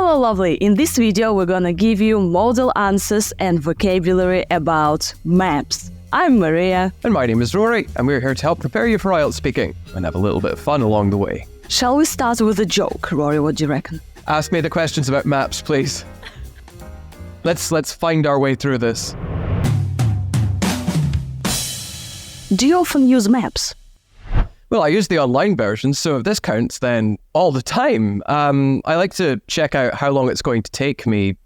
Hello lovely! In this video we're gonna give you model answers and vocabulary about maps. I'm Maria. And my name is Rory, and we're here to help prepare you for IELTS speaking and have a little bit of fun along the way. Shall we start with a joke? Rory, what do you reckon? Ask me the questions about maps, please. Let's find our way through this. Do you often use maps? Well, I use the online version, so if this counts, then all the time. I like to check out how long it's going to take me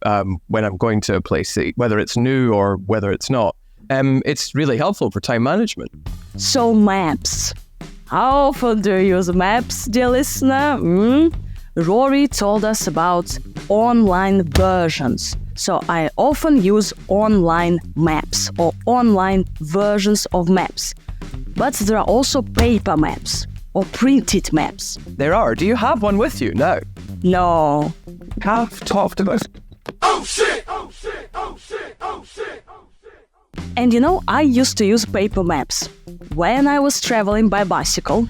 when I'm going to a place, whether it's new or whether it's not. It's really helpful for time management. So maps. How often do you use maps, dear listener? Rory told us about online versions. So I often use online maps or online versions of maps. But there are also paper maps or printed maps. There are. Do you have one with you now? No. Have talked about. Oh shit! Oh shit! Oh shit! Oh shit! Oh shit! And you know, I used to use paper maps. When I was traveling by bicycle,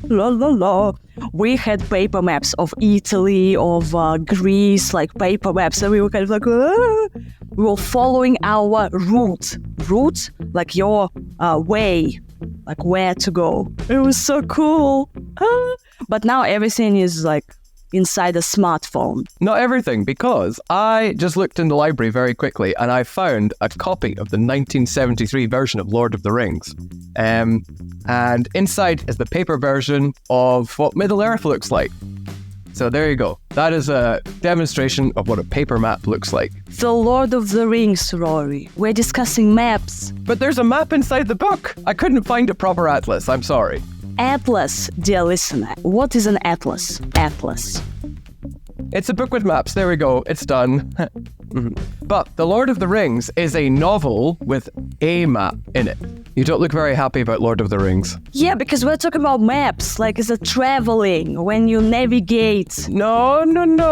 we had paper maps of Italy, of Greece, like paper maps, and we were kind of like, we were following our route, like your way, like where to go. It was so cool. But now everything is like inside a smartphone. Not everything, because I just looked in the library very quickly and I found a copy of the 1973 version of Lord of the Rings. And inside is the paper version of what Middle-earth looks like. So there you go. That is a demonstration of what a paper map looks like. The Lord of the Rings, Rory. We're discussing maps. But there's a map inside the book. I couldn't find a proper atlas, I'm sorry. Atlas, dear listener. What is an atlas? Atlas. It's a book with maps. There we go. It's done. But The Lord of the Rings is a novel with a map in it. You don't look very happy about Lord of the Rings. Yeah, because we're talking about maps, like it's a traveling, when you navigate. No.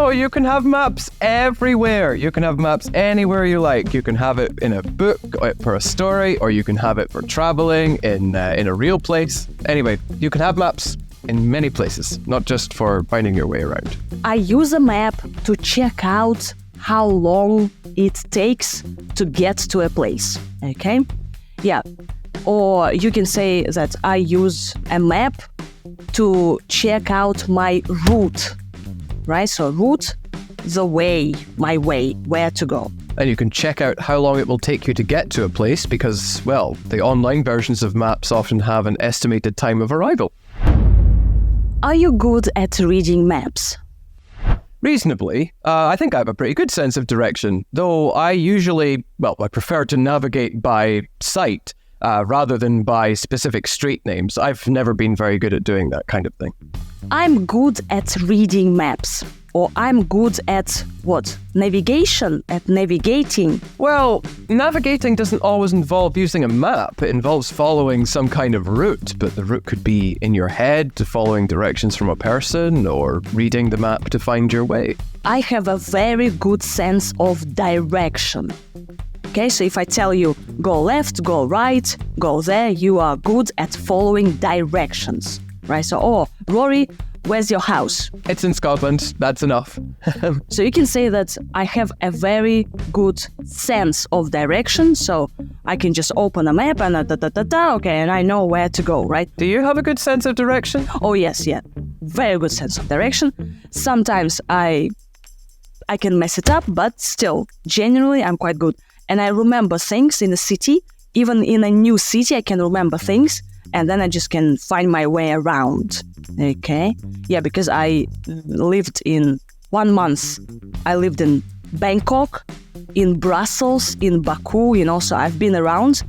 You can have maps everywhere. You can have maps anywhere you like. You can have it in a book for a story, or you can have it for traveling in a real place. Anyway, you can have maps in many places, not just for finding your way around. I use a map to check out how long it takes to get to a place, okay? Yeah, or you can say that I use a map to check out my route, right? So route, the way, my way, where to go. And you can check out how long it will take you to get to a place because, well, the online versions of maps often have an estimated time of arrival. Are you good at reading maps? Reasonably. I think I have a pretty good sense of direction, though I prefer to navigate by sight rather than by specific street names. I've never been very good at doing that kind of thing. I'm good at reading maps. Or I'm good at, navigation, at navigating. Well, navigating doesn't always involve using a map. It involves following some kind of route, but the route could be in your head, to following directions from a person, or reading the map to find your way. I have a very good sense of direction. Okay, so if I tell you, go left, go right, go there, you are good at following directions, right? So, Rory, where's your house? It's in Scotland. That's enough. So you can say that I have a very good sense of direction. So I can just open a map and and I know where to go, right? Do you have a good sense of direction? Oh, yes, yeah. Very good sense of direction. Sometimes I can mess it up, but still, generally, I'm quite good. And I remember things in a city. Even in a new city, I can remember things. And then I just can find my way around, okay? Yeah, because I lived in 1 month. I lived in Bangkok, in Brussels, in Baku, so I've been around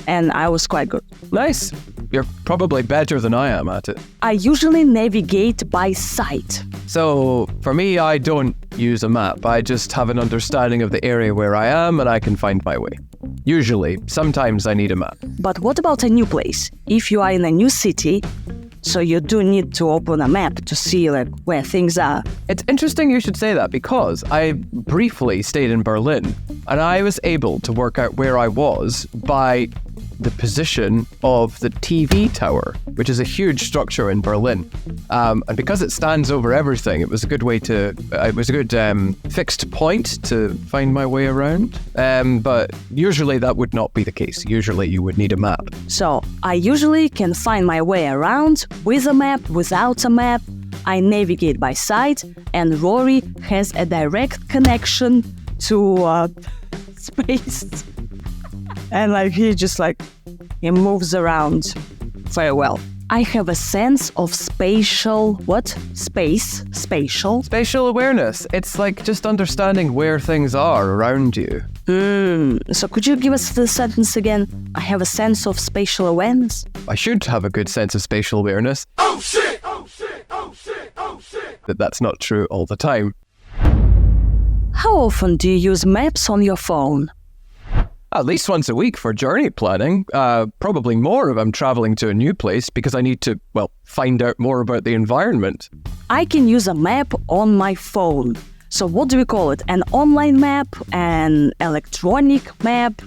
and I was quite good. Nice. You're probably better than I am at it. I usually navigate by sight. So, for me, I don't use a map. I just have an understanding of the area where I am and I can find my way. Usually, sometimes I need a map. But what about a new place? If you are in a new city, so you do need to open a map to see where things are. It's interesting you should say that because I briefly stayed in Berlin and I was able to work out where I was by the position of the TV tower, which is a huge structure in Berlin. And because it stands over everything, it was a good fixed point to find my way around. But usually that would not be the case. Usually you would need a map. So I usually can find my way around with a map, without a map. I navigate by sight, and Rory has a direct connection to space. And he moves around very well. I have a sense of spatial awareness. It's like just understanding where things are around you. So could you give us the sentence again? I have a sense of spatial awareness. I should have a good sense of spatial awareness. Oh shit! Oh shit! Oh shit! Oh shit! But that's not true all the time. How often do you use maps on your phone? At least once a week for journey planning. Probably more if I'm traveling to a new place because I need to, find out more about the environment. I can use a map on my phone. So what do we call it? An online map, an electronic map,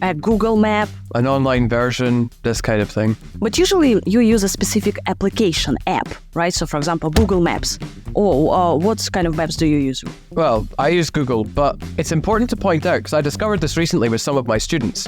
a Google map? An online version, this kind of thing. But usually you use a specific application, app, right? So for example, Google Maps. Or what kind of maps do you use? Well, I use Google, but it's important to point out, because I discovered this recently with some of my students.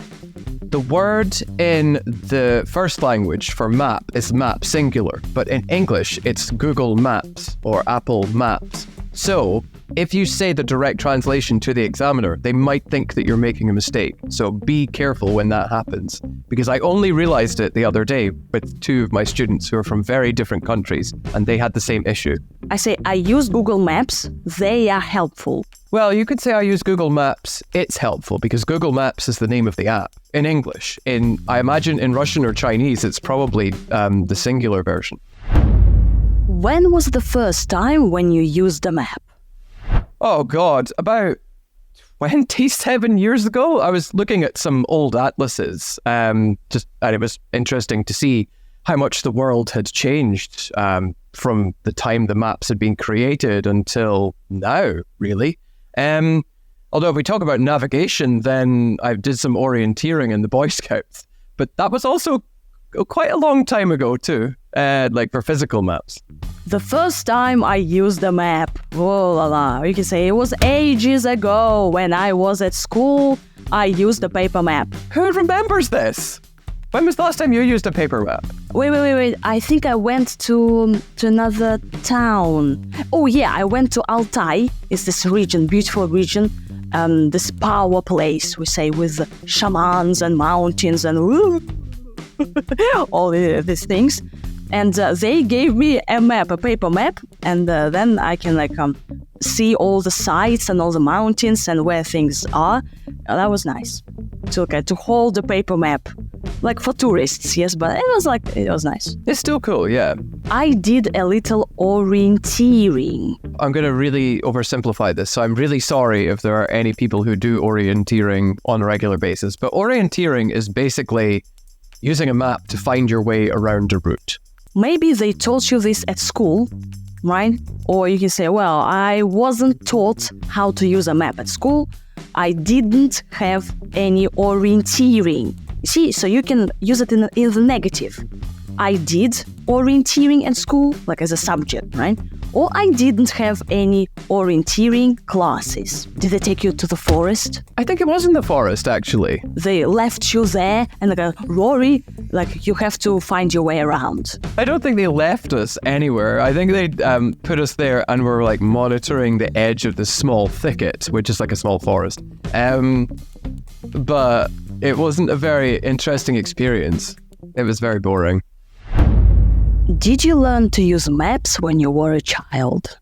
The word in the first language for map is map, singular, but in English, it's Google Maps or Apple Maps. So, if you say the direct translation to the examiner, they might think that you're making a mistake. So be careful when that happens. Because I only realized it the other day with two of my students who are from very different countries, and they had the same issue. I say I use Google Maps. They are helpful. Well, you could say I use Google Maps. It's helpful because Google Maps is the name of the app in English. I imagine in Russian or Chinese, it's probably the singular version. When was the first time when you used a map? Oh God, about 27 years ago. I was looking at some old atlases, and it was interesting to see how much the world had changed from the time the maps had been created until now, really. Although if we talk about navigation, then I did some orienteering in the Boy Scouts, but that was also quite a long time ago too, for physical maps. The first time I used a map, you can say it was ages ago when I was at school. I used a paper map. Who remembers this? When was the last time you used a paper map? Wait. I think I went to another town. Oh yeah, I went to Altai. It's this region, beautiful region. This power place, we say, with shamans and mountains and all these things. And they gave me a map, a paper map, and then I can see all the sites and all the mountains and where things are. That was nice. To hold the paper map, for tourists, yes, but it was nice. It's still cool, yeah. I did a little orienteering. I'm going to really oversimplify this, so I'm really sorry if there are any people who do orienteering on a regular basis. But orienteering is basically using a map to find your way around a route. Maybe they taught you this at school, right? Or you can say, well, I wasn't taught how to use a map at school. I didn't have any orienteering. You see, so you can use it in the negative. I did orienteering at school, as a subject, right? Or I didn't have any orienteering classes. Did they take you to the forest? I think it was in the forest, actually. They left you there and Rory, you have to find your way around. I don't think they left us anywhere. I think they put us there and were monitoring the edge of this small thicket, which is like a small forest. But it wasn't a very interesting experience. It was very boring. Did you learn to use maps when you were a child?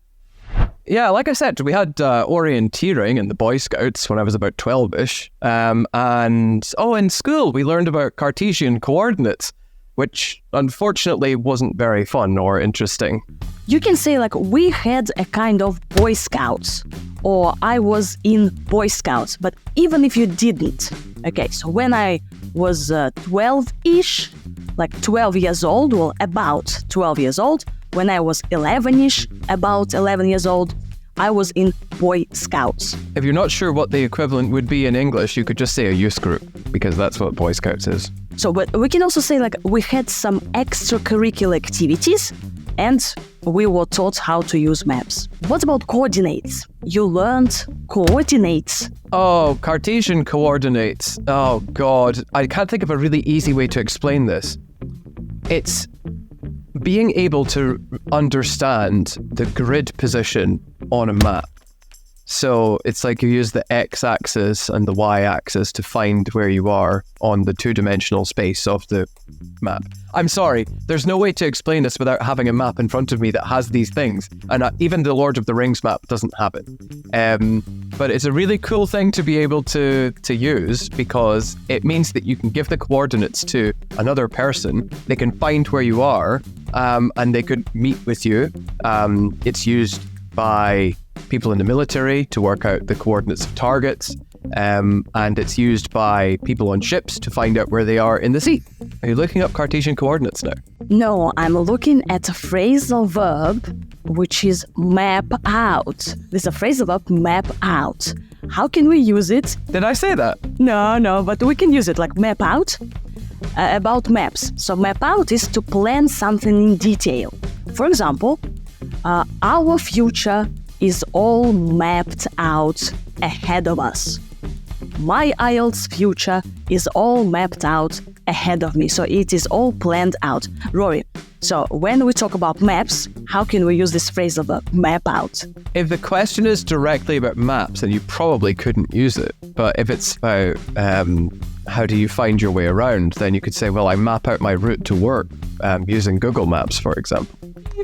Yeah, like I said, we had orienteering in the Boy Scouts when I was about 12-ish. In school, we learned about Cartesian coordinates, which unfortunately wasn't very fun or interesting. You can say we had a kind of Boy Scouts, or I was in Boy Scouts, but even if you didn't. Okay, so when I was 12-ish, 12 years old, about 12 years old, when I was 11-ish, about 11 years old, I was in Boy Scouts. If you're not sure what the equivalent would be in English, you could just say a youth group, because that's what Boy Scouts is. So, but we can also say like we had some extracurricular activities and we were taught how to use maps. What about coordinates? You learned coordinates. Oh, Cartesian coordinates. Oh, God. I can't think of a really easy way to explain this. It's being able to understand the grid position on a map. So it's like you use the x-axis and the y-axis to find where you are on the two-dimensional space of the map. I'm sorry, there's no way to explain this without having a map in front of me that has these things. And even the Lord of the Rings map doesn't have it. But it's a really cool thing to be able to use because it means that you can give the coordinates to another person. They can find where you are and they could meet with you. It's used by people in the military to work out the coordinates of targets, and it's used by people on ships to find out where they are in the sea. Are you looking up Cartesian coordinates now? No, I'm looking at a phrasal verb which is map out. There's a phrasal verb map out. How can we use it? Did I say that? No, but we can use it like map out. About maps. So map out is to plan something in detail. For example, our future is all mapped out ahead of us. My IELTS future is all mapped out ahead of me, so it is all planned out. Rory, so when we talk about maps, how can we use this phrase of a map out? If the question is directly about maps, then you probably couldn't use it. But if it's about how do you find your way around, then you could say, well, I map out my route to work using Google Maps, for example.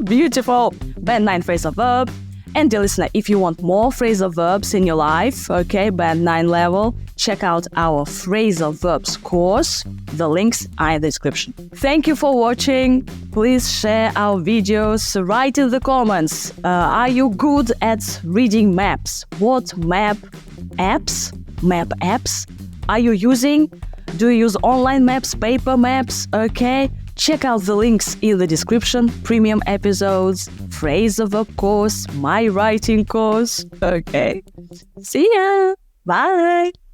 Beautiful. Band 9 phrasal verb. And dear listener, if you want more phrasal verbs in your life, okay, Band 9 level, check out our phrasal verbs course. The links are in the description. Thank you for watching. Please share our videos. Write in the comments. Are you good at reading maps? What map apps are you using? Do you use online maps, paper maps? Okay. Check out the links in the description. Premium episodes, phrasal verb course, my writing course. Okay. See ya. Bye.